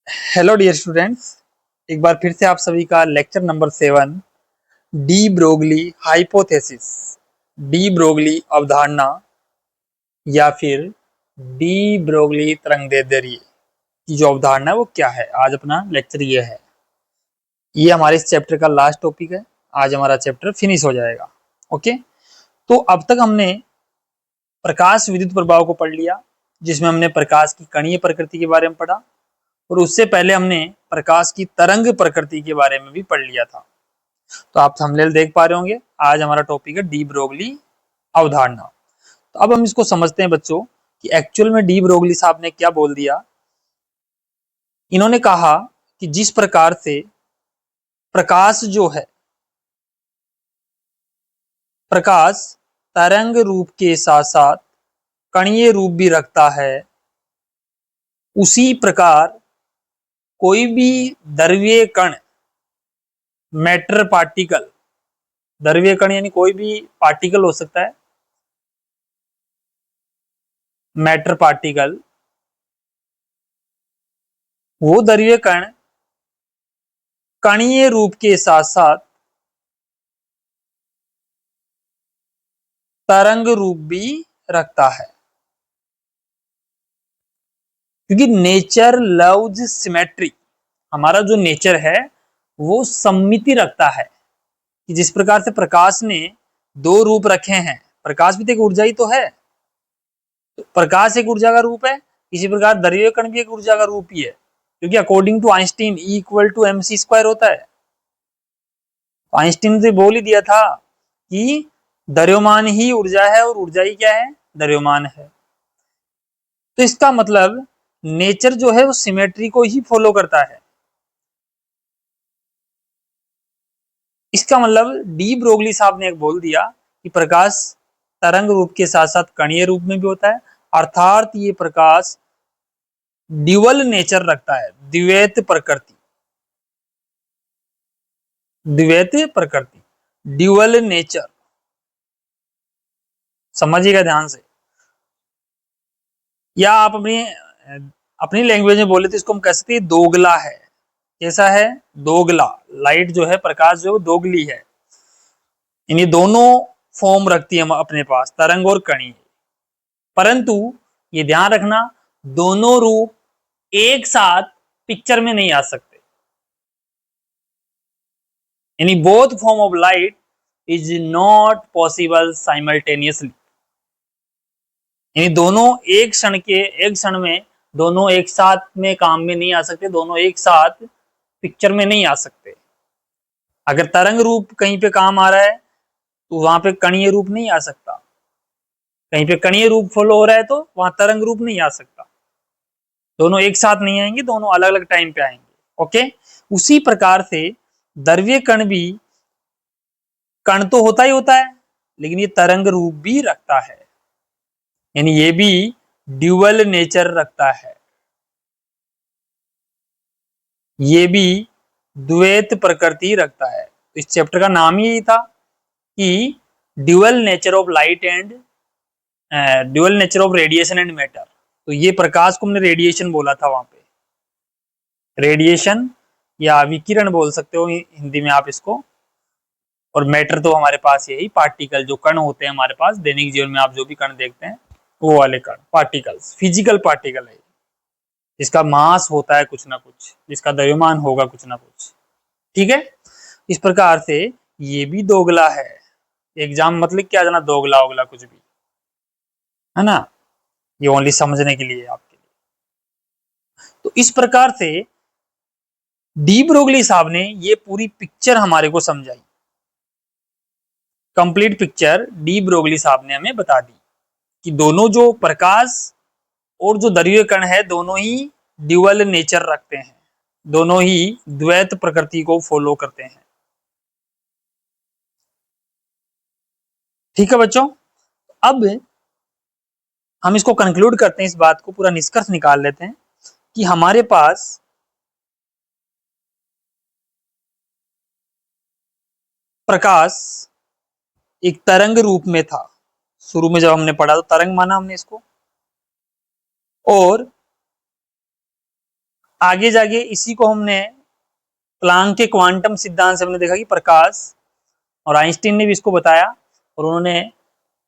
Hello dear students, एक बार फिर से आप सभी का lecture number 7 de Broglie hypothesis, de Broglie अवधारणा या फिर डी ब्रोगली तरंगदैर्ध्य की जो अवधारणा है वो क्या है। आज अपना लेक्चर ये है। ये हमारे इस चैप्टर का लास्ट टॉपिक है। आज हमारा चैप्टर फिनिश हो जाएगा। ओके, तो अब तक हमने प्रकाश विद्युत प्रभाव को पढ़ लिया, जिसमें हमने प्रकाश की कणीय प्रकृति के बारे में पढ़ा और उससे पहले हमने प्रकाश की तरंग प्रकृति के बारे में भी पढ़ लिया था। तो आप थंबनेल देख पा रहे होंगे। आज हमारा टॉपिक है डी ब्रोगली अवधारणा। तो अब हम इसको समझते हैं बच्चों कि एक्चुअल में डी ब्रोगली साहब ने क्या बोल दिया। इन्होंने कहा कि जिस प्रकार से प्रकाश जो है, प्रकाश तरंग रूप के साथ साथ कणीय रूप भी रखता है, उसी प्रकार कोई भी द्रव्य कण, मैटर पार्टिकल, द्रव्य कण यानी कोई भी पार्टिकल हो सकता है, मैटर पार्टिकल, वो द्रव्य कण कणीय रूप के साथ साथ तरंग रूप भी रखता है, क्योंकि नेचर लव्स सिमेट्री। हमारा जो नेचर है वो सममिति रखता है कि जिस प्रकार से प्रकाश ने दो रूप रखे हैं, प्रकाश भी तो एक ऊर्जा ही तो है, तो प्रकाश एक ऊर्जा का रूप है, इसी प्रकार द्रव्य कण भी एक ऊर्जा का रूप ही है, क्योंकि according to Einstein E equal to mc² होता है। आइंस्टीन ने बोल ही दिया था कि द्रव्यमान ही ऊर्जा है और ऊर्जा ही क्या है, द्रव्यमान है। तो इसका मतलब नेचर जो है वो सिमेट्री को ही फॉलो करता है। इसका मतलब डी ब्रोगली साहब ने एक बोल दिया कि प्रकाश तरंग रूप के साथ साथ कणीय रूप में भी होता है, अर्थात ये प्रकाश ड्यूअल नेचर रखता है, द्वैत प्रकृति, द्वैत प्रकृति, ड्यूअल नेचर। समझिएगा ध्यान से। या आप अपनी अपनी लैंग्वेज में बोले तो इसको हम कह सकते हैं दोगला है। कैसा है? दोगला। लाइट जो है, प्रकाश जो है वो दोगली है, यानी दोनों फॉर्म रखती है अपने पास, तरंग और कणी। परंतु ये ध्यान रखना, दोनों रूप एक साथ पिक्चर में नहीं आ सकते, यानी both form of light is not possible simultaneously, यानी दोनों एक क्षण में दोनों एक साथ में काम में नहीं आ सकते, दोनों एक साथ पिक्चर में नहीं आ सकते। अगर तरंग रूप कहीं पे काम आ रहा है तो वहां पे कणीय रूप नहीं आ सकता, कहीं पे कणीय रूप फॉलो हो रहा है तो वहां तरंग रूप नहीं आ सकता। दोनों एक साथ नहीं आएंगे, दोनों अलग अलग टाइम पे आएंगे। ओके, उसी प्रकार से द्रव्य कण भी, कण तो होता ही होता है लेकिन ये तरंग रूप भी रखता है, यानी ये भी ड्यूअल नेचर रखता है, ये भी द्वैत प्रकृति रखता है। तो इस चैप्टर का नाम ही यही था कि dual nature of light and dual nature of radiation and matter. तो ये प्रकाश को हमने रेडिएशन बोला था वहां पे, रेडिएशन या विकिरण बोल सकते हो हिंदी में आप इसको, और मैटर तो हमारे पास यही पार्टिकल, जो कण होते हैं हमारे पास दैनिक जीवन में, आप जो भी कण देखते हैं वो वाले कण, पार्टिकल्स, फिजिकल पार्टिकल है, जिसका मास होता है कुछ ना कुछ, जिसका द्रव्यमान होगा कुछ ना कुछ। ठीक है, इस प्रकार से ये भी दोगला है। एग्जाम मतलब क्या जाना दोगला ओगला कुछ भी, है ना, ये ओनली समझने के लिए आपके लिए। तो इस प्रकार से डी ब्रोगली साहब ने ये पूरी पिक्चर हमारे को समझाई, कंप्लीट पिक्चर डी ब्रोगली साहब ने हमें बता दी कि दोनों जो प्रकाश और जो द्रव्य कण है दोनों ही ड्यूअल नेचर रखते हैं, दोनों ही द्वैत प्रकृति को फॉलो करते हैं। ठीक है बच्चों, अब हम इसको कंक्लूड करते हैं, इस बात को पूरा निष्कर्ष निकाल लेते हैं कि हमारे पास प्रकाश एक तरंग रूप में था। शुरू में जब हमने पढ़ा तो तरंग माना हमने इसको, और आगे जाके इसी को हमने प्लांक के क्वांटम सिद्धांत से हमने देखा कि प्रकाश, और आइंस्टीन ने भी इसको बताया, और उन्होंने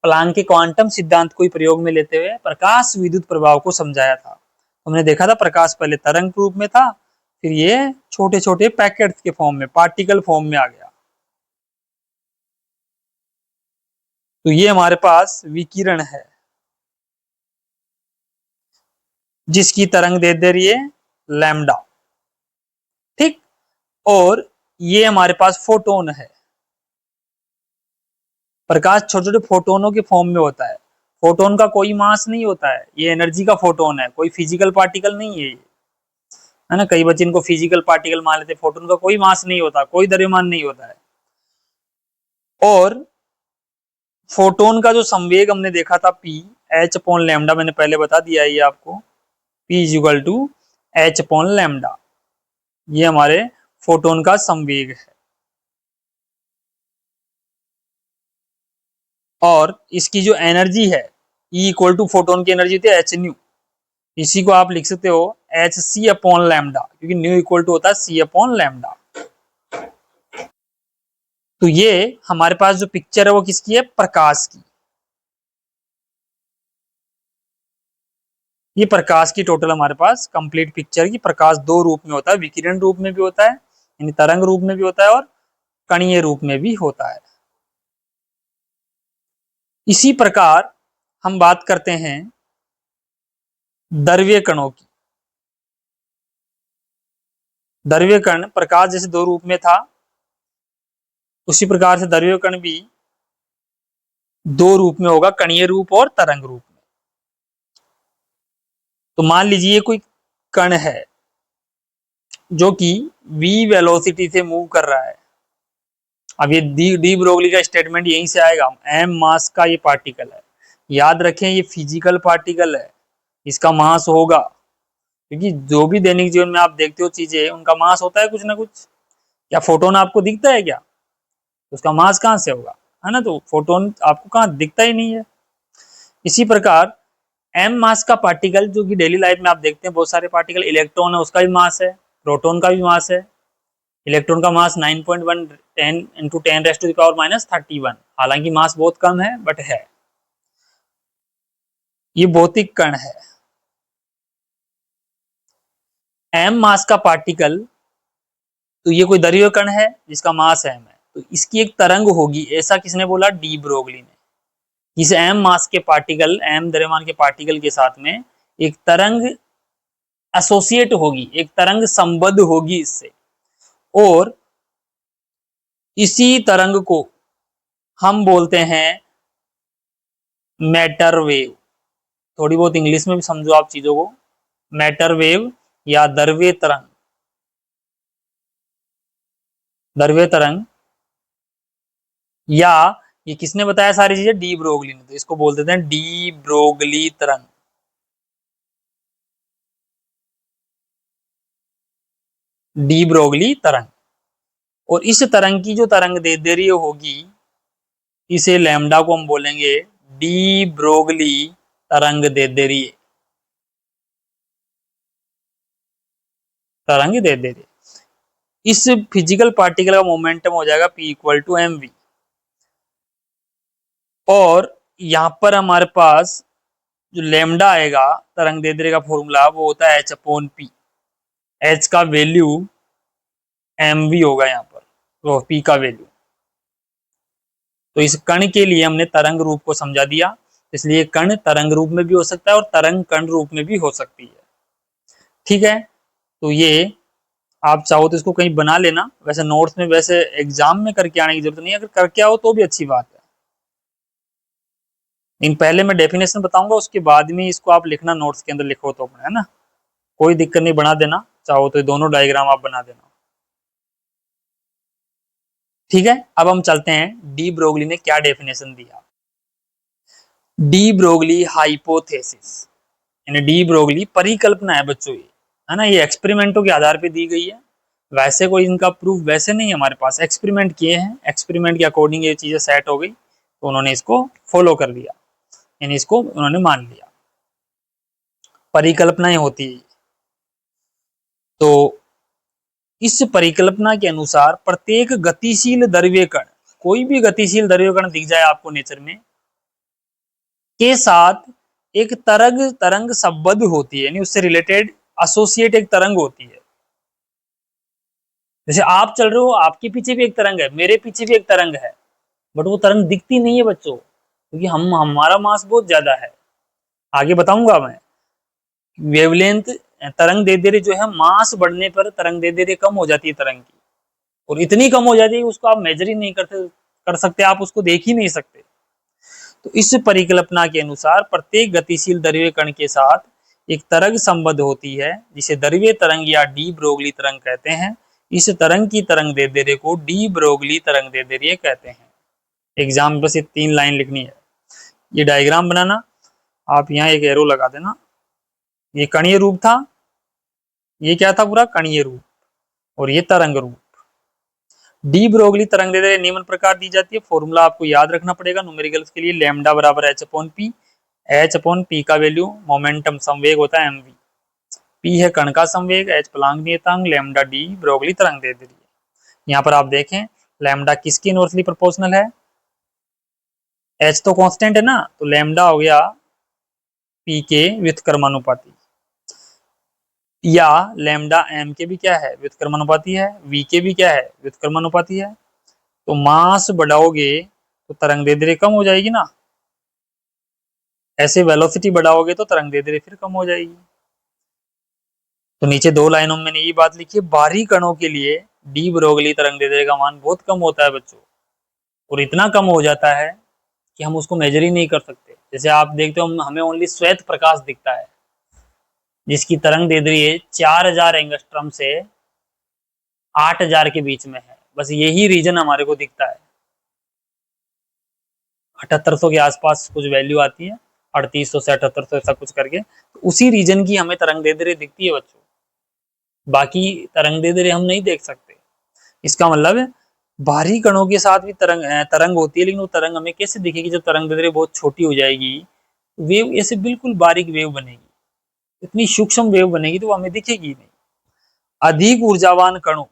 प्लांक के क्वांटम सिद्धांत को ही प्रयोग में लेते हुए प्रकाश विद्युत प्रभाव को समझाया था। हमने देखा था प्रकाश पहले तरंग रूप में था, फिर ये छोटे छोटे पैकेट्स के फॉर्म में, पार्टिकल फॉर्म में आ गया। तो ये हमारे पास विकिरण है जिसकी तरंग दे दे रही है लैम्डा, ठीक। और ये हमारे पास फोटोन है। प्रकाश छोटे छोटे फोटोनों के फॉर्म में होता है। फोटोन का कोई मास नहीं होता है, ये एनर्जी का फोटोन है, कोई फिजिकल पार्टिकल नहीं है ये, है ना। कई बच्चे इनको फिजिकल पार्टिकल मान लेते, फोटोन का कोई मास नहीं होता, कोई द्रव्यमान नहीं होता है। और फोटोन का जो संवेग हमने देखा था P H अपॉन लैम्डा, मैंने पहले बता दिया है ये आपको, P is equal to H upon lambda, ये हमारे फोटोन का संवेग है। और इसकी जो एनर्जी है E इक्वल टू फोटोन की एनर्जी होती है एच न्यू, इसी को आप लिख सकते हो एच सी अपॉन लैम्डा, क्योंकि न्यू इक्वल टू होता है सी अपॉन लैम्डा। तो ये हमारे पास जो पिक्चर है वो किसकी है, प्रकाश की। ये प्रकाश की टोटल हमारे पास कंप्लीट पिक्चर की। प्रकाश दो रूप में होता है, विकिरण रूप में भी होता है, यानी तरंग रूप में भी होता है, और कणीय रूप में भी होता है। इसी प्रकार हम बात करते हैं द्रव्य कणों की। द्रव्य कण प्रकाश जैसे दो रूप में था, उसी प्रकार से द्रव्य कण भी दो रूप में होगा, कणीय रूप और तरंग रूप में। तो मान लीजिए कोई कण है जो कि v वेलोसिटी से मूव कर रहा है। अब ये डी ब्रोगली का स्टेटमेंट यहीं से आएगा, m मास का ये पार्टिकल है। याद रखें ये फिजिकल पार्टिकल है, इसका मास होगा, क्योंकि जो भी दैनिक जीवन में आप देखते हो चीजें, उनका मास होता है कुछ ना कुछ। क्या फोटोन आपको दिखता है क्या, उसका मास कहां से होगा, है ना। तो फोटोन आपको कहां दिखता ही नहीं है। इसी प्रकार m मास का पार्टिकल, जो कि डेली लाइफ में आप देखते हैं बहुत सारे पार्टिकल, इलेक्ट्रॉन है उसका भी मास है, प्रोटॉन का भी मास है। इलेक्ट्रॉन का mass 9.1 10 into 10 raise to the power minus 31, हालांकि मास बहुत कम है बट है। ये भौतिक कण है। m मास का पार्टिकल, तो ये कोई द्रव्य कण है जिसका मास m है, तो इसकी एक तरंग होगी, ऐसा किसने बोला, डी ब्रोगली ने। इस m मास के पार्टिकल, m द्रव्यमान के पार्टिकल के साथ में एक तरंग एसोसिएट होगी, एक तरंग संबद्ध होगी इससे, और इसी तरंग को हम बोलते हैं मैटर वेव। थोड़ी बहुत इंग्लिश में भी समझो आप चीजों को, मैटर वेव या द्रव्य तरंग। द्रव्य तरंग, या ये किसने बताया सारी चीजें, डी ब्रोगली ने, तो इसको बोल देते हैं डी ब्रोगली तरंग। डी ब्रोगली तरंग। और इस तरंग की जो तरंग दे रही होगी, इसे लैम्डा को हम बोलेंगे डी ब्रोगली तरंग दे रही है, तरंग दे रही है। इस फिजिकल पार्टिकल का मोमेंटम हो जाएगा P equal to m v. और यहां पर हमारे पास जो लैम्डा आएगा तरंग दैर्ध्य का फॉर्मूला, वो होता है H अपॉन P। H का वैल्यू एम वी होगा यहाँ पर, वो P का वैल्यू। तो इस कण के लिए हमने तरंग रूप को समझा दिया, इसलिए कण तरंग रूप में भी हो सकता है और तरंग कण रूप में भी हो सकती है। ठीक है, तो ये आप चाहो तो इसको कहीं बना लेना, वैसे नोट्स में, वैसे एग्जाम में करके आने की जरूरत नहीं है, अगर करके आओ तो भी अच्छी बात है। इन पहले मैं डेफिनेशन बताऊंगा, उसके बाद में इसको आप लिखना, नोट्स के अंदर लिखो तो अपने, है ना, कोई दिक्कत नहीं, बना देना, चाहो तो दोनों डायग्राम आप बना देना। ठीक है, अब हम चलते हैं डी ब्रोगली ने क्या डेफिनेशन दिया। डी ब्रोगली हाइपोथेसिस, यानी डी ब्रोगली परिकल्पना है बच्चों ये, है ना, ये एक्सपेरिमेंटों के आधार पे दी गई है। वैसे कोई इनका प्रूफ वैसे नहीं है हमारे पास, एक्सपेरिमेंट किए हैं, एक्सपेरिमेंट के अकॉर्डिंग ये चीजें सेट हो गई, तो उन्होंने इसको फॉलो कर लिया, यानी इसको उन्होंने मान लिया। परिकल्पनाएं होती है। तो इस परिकल्पना के अनुसार प्रत्येक गतिशील द्रव्य कण, कोई भी गतिशील द्रव्य कण दिख जाए आपको नेचर में, के साथ एक तरंग संबद्ध होती है, यानी उससे रिलेटेड एसोसिएट एक तरंग होती है। जैसे आप चल रहे हो, आपके पीछे भी एक तरंग है, मेरे पीछे भी एक तरंग है, बट वो तरंग दिखती नहीं है बच्चों, क्योंकि हमारा मास बहुत ज्यादा है। आगे बताऊंगा मैं। वेवलेंथ, तरंग दैर्ध्य जो है, मास बढ़ने पर तरंग दैर्ध्य कम हो जाती है तरंग की, और इतनी कम हो जाती है उसको आप मेजर ही नहीं कर सकते, आप उसको देख ही नहीं सकते। तो इस परिकल्पना के अनुसार प्रत्येक गतिशील द्रव्य कण के साथ एक तरंग संबद्ध होती है, जिसे द्रव्य तरंग या डी ब्रोगली तरंग कहते हैं। इस तरंग की तरंग दैर्ध्य को डी ब्रोगली तरंग दैर्ध्य कहते हैं। एग्जाम में बस ये 3 लाइन लिखनी है। ये डायग्राम बनाना, आप यहाँ एक एरो लगा देना। ये कणीय रूप था, ये क्या था, पूरा कणीय रूप, और ये तरंग रूप। डी ब्रोगली तरंग दैर्ध्य निम्न प्रकार दी जाती है। फॉर्मूला आपको याद रखना पड़ेगा न्यूमेरिकल्स के लिए, लैम्डा बराबर H upon P. H upon P का वैल्यू मोमेंटम संवेग होता है एमवी, पी है कण का संवेग, एच प्लांक नियतांक, लैम्डा डी ब्रोगली तरंग दैर्ध्य। यहाँ पर आप देखें लैम्डा किसकी इनवर्सली प्रोपोर्शनल है, एच तो कांस्टेंट है ना, तो लैम्डा हो गया पी के व्युत्क्रमानुपाती, या लैम्डा एम के भी क्या है, व्युत्क्रमानुपाती है, वी के भी क्या है, व्युत्क्रमानुपाती है। तो मास बढ़ाओगे तो तरंग दैर्ध्य कम हो जाएगी ना, ऐसे वेलोसिटी बढ़ाओगे तो तरंग दैर्ध्य फिर कम हो जाएगी। तो नीचे 2 लाइनों में मैंने ये बात लिखी है, बाहरी कणों के लिए डी ब्रोगली तरंग दैर्ध्य का मान बहुत कम होता है बच्चों, और इतना कम हो जाता है कि हम उसको मेजर ही नहीं कर सकते। जैसे आप देखते हो, हमें ओनली श्वेत प्रकाश दिखता है, जिसकी तरंग दैर्ध्य 4000 एंगस्ट्रॉम से 8000 के बीच में है, बस यही रीजन हमारे को दिखता है। 7800 के आसपास कुछ वैल्यू आती है, 3800 से 7800 ऐसा कुछ करके, तो उसी रीजन की हमें तरंग दैर्ध्य दिखती है बच्चों, बाकी तरंग दैर्ध्य हम नहीं देख सकते। इसका मतलब है बाहरी कणों के साथ भी तरंग होती है, लेकिन वो तरंग हमें कैसे दिखेगी, जब तरंग दैर्ध्य बहुत छोटी हो जाएगी, वेव ऐसे बिल्कुल बारीक वेव बनेगी, इतनी सूक्ष्म वेव बनेगी तो वो हमें दिखेगी नहीं। अधिक ऊर्जावान कणों,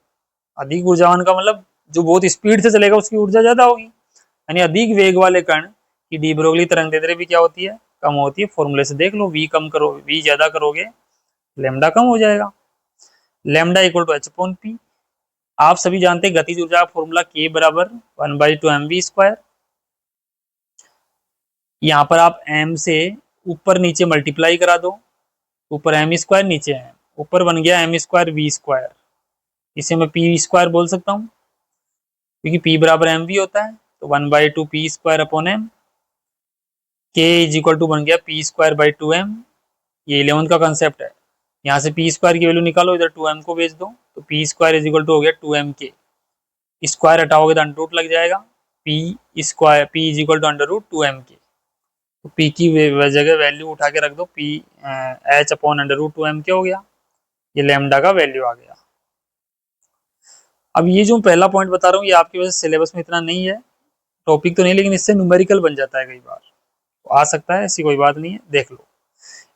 अधिक ऊर्जावान का मतलब जो बहुत स्पीड से चलेगा उसकी ऊर्जा ज्यादा होगी, यानी अधिक वेग वाले कण की डी ब्रोगली तरंग दैर्ध्य भी क्या होती है, कम होती है। फॉर्मूले से देख लो, वी कम करो, वी ज्यादा करोगे लेमडा कम हो जाएगा। Lambda equal to h upon p. आप सभी जानते हैं गतिज ऊर्जा का फॉर्मूला के बराबर 1/2 mv²। यहाँ पर आप m से ऊपर नीचे मल्टीप्लाई करा दो, ऊपर m², नीचे m, ऊपर बन गया m²v²। इसे मैं p² बोल सकता हूँ, क्योंकि p बराबर mv होता है, तो 1/2 p² upon m। k is equal to बन गया p²/2m। ये 11th का कंसेप्ट है। यहाँ से p² की वैल्यू निकालो, इधर 2m को भेज दो, तो p² इज इक्वल टू हो गया 2mk। स्क्वायर हटाओगे तो अंडर रूट लग जाएगा, p is equal to under root 2mk। तो p की जगह वैल्यू उठा के रख दो, p h upon under root 2mk हो गया, ये लैम्डा का वैल्यू आ गया। अब ये जो पहला पॉइंट बता रहा हूँ, ये आपके वजह से सिलेबस में इतना नहीं है, टॉपिक तो नहीं, लेकिन इससे न्यूमेरिकल बन जाता है कई बार, तो आ सकता है, ऐसी कोई बात नहीं है। देख लो,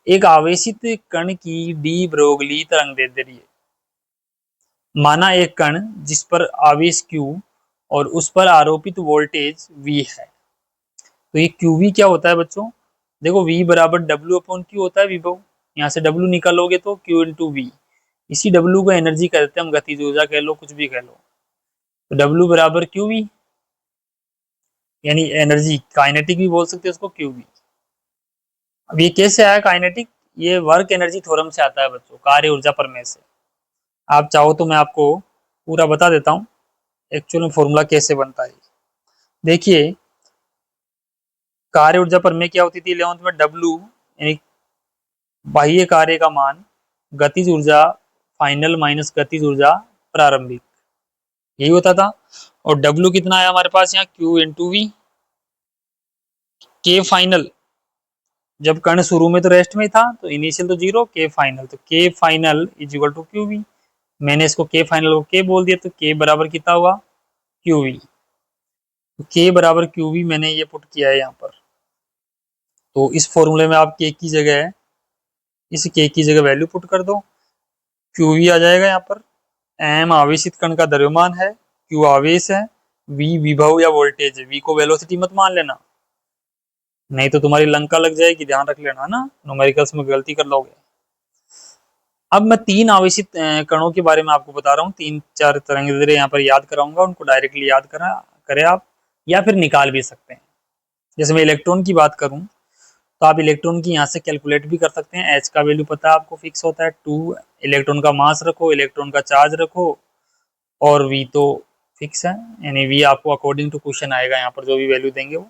एक आवेशित कण की डी ब्रोगली तरंग दैर्ध्य, माना एक कण जिस पर आवेश Q और उस पर आरोपित वोल्टेज V है, तो ये QV क्या होता है बच्चों, देखो V बराबर W अपॉन Q होता है विभव, यहाँ से W निकालोगे तो Q इंटू V, इसी W को एनर्जी कहते हैं हम, गतिज ऊर्जा कह लो, कुछ भी कह लो। तो W बराबर QV, यानी एनर्जी, काइनेटिक भी बोल सकते हैं उसको, QV। अब ये कैसे आया काइनेटिक, ये वर्क एनर्जी थ्योरम से आता है बच्चों, कार्य ऊर्जा प्रमेय से। आप चाहो तो मैं आपको पूरा बता देता हूँ एक्चुअल में फॉर्मूला कैसे बनता है। देखिए, कार्य ऊर्जा प्रमेय क्या होती थी 11th में, W यानी बाह्य कार्य का मान गतिज ऊर्जा फाइनल माइनस गतिज ऊर्जा प्रारंभिक, यही होता था। और W कितना आया हमारे पास यहाँ, Q into V. K final, जब कण शुरू में तो रेस्ट में था, तो इनिशियल तो 0, K फाइनल, तो K final is equal to QV। मैंने इसको K फाइनल को K बोल दिया, तो K बराबर कितना हुआ, QV। तो K बराबर QV मैंने ये पुट किया है यहाँ पर। तो इस फॉर्मूले में आप K की जगह, इस K की जगह वैल्यू पुट कर दो, क्यू वी आ जाएगा यहाँ पर। एम आवेशित कण का द्रव्यमान है, क्यू आवेश है, वी विभव या वोल्टेज है। वी को वेलोसिटी मत मान लेना, नहीं तो तुम्हारी लंका लग जाएगी, ध्यान रख लेना ना, न्यूमेरिकल्स में गलती कर लोगे। अब मैं तीन आवेशित कणों के बारे में आपको बता रहा हूँ, तीन चार तरंग यहाँ पर याद कराऊंगा, उनको डायरेक्टली याद करें आप, या फिर निकाल भी सकते हैं। जैसे मैं इलेक्ट्रॉन की बात करूं तो आप इलेक्ट्रॉन की यहाँ से कैलकुलेट भी कर सकते हैं। एच का वैल्यू पता है आपको, फिक्स होता है 2। इलेक्ट्रॉन का मास रखो, इलेक्ट्रॉन का चार्ज रखो, और वी तो फिक्स है, यानी वी आपको अकॉर्डिंग टू क्वेश्चन आएगा यहाँ पर जो भी वैल्यू देंगे वो।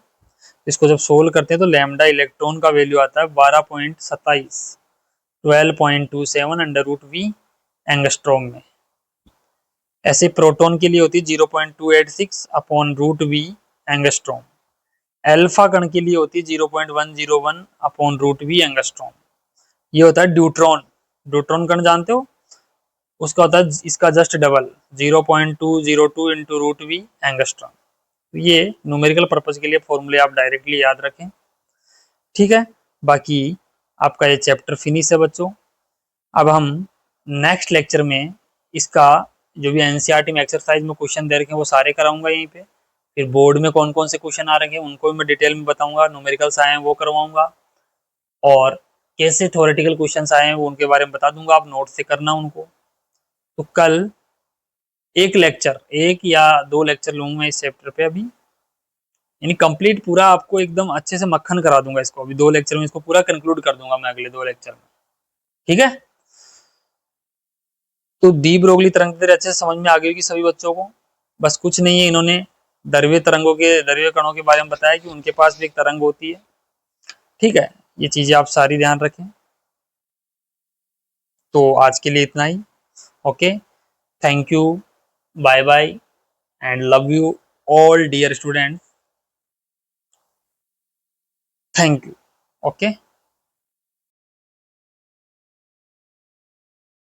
इसको जब सोल्व करते हैं तो लैम्डा इलेक्ट्रॉन का वैल्यू आता है 12.27, 12.27 अंडर रूट वी एंगस्ट्रॉम में। ऐसे प्रोटॉन के लिए होती है 0.286 upon root V angstrom. Alpha कण के लिए होती है 0.101 अपॉन रूट वी एंगस्ट्रॉम। ये होता है ड्यूट्रॉन। ड्यूट्रॉन कण जानते हो, उसका होता है इसका just double 0.202 into root V angstrom. तो ये न्यूमेरिकल पर्पज के लिए फॉर्मूले आप डायरेक्टली याद रखें, ठीक है। बाकी आपका ये चैप्टर फिनिश है बच्चों। अब हम नेक्स्ट लेक्चर में इसका जो भी एनसीईआरटी में एक्सरसाइज में क्वेश्चन दे रखे हैं वो सारे कराऊंगा यहीं पे। फिर बोर्ड में कौन कौन से क्वेश्चन आ रखे हैं उनको भी मैं डिटेल में बताऊंगा, न्यूमेरिकल्स आए हैं वो करवाऊंगा, और कैसे थ्योरेटिकल क्वेश्चंस आए हैं वो उनके बारे में बता दूंगा, आप नोट से करना उनको। तो कल एक या दो लेक्चर लूंगा इस चैप्टर पे अभी, यानी कंप्लीट पूरा आपको एकदम अच्छे से मक्खन करा दूंगा इसको। अभी 2 लेक्चर में इसको पूरा कंक्लूड कर दूंगा मैं अगले 2 लेक्चर में, ठीक है। तो डी ब्रोगली तरंग अच्छे से समझ में आ गई होगी सभी बच्चों को। बस कुछ नहीं है, इन्होंने द्रव्य कणों के बारे में बताया कि उनके पास भी एक तरंग होती है, ठीक है। ये चीजें आप सारी ध्यान रखें। तो आज के लिए इतना ही, okay, thank you, bye bye and love you all dear student, thank you, okay.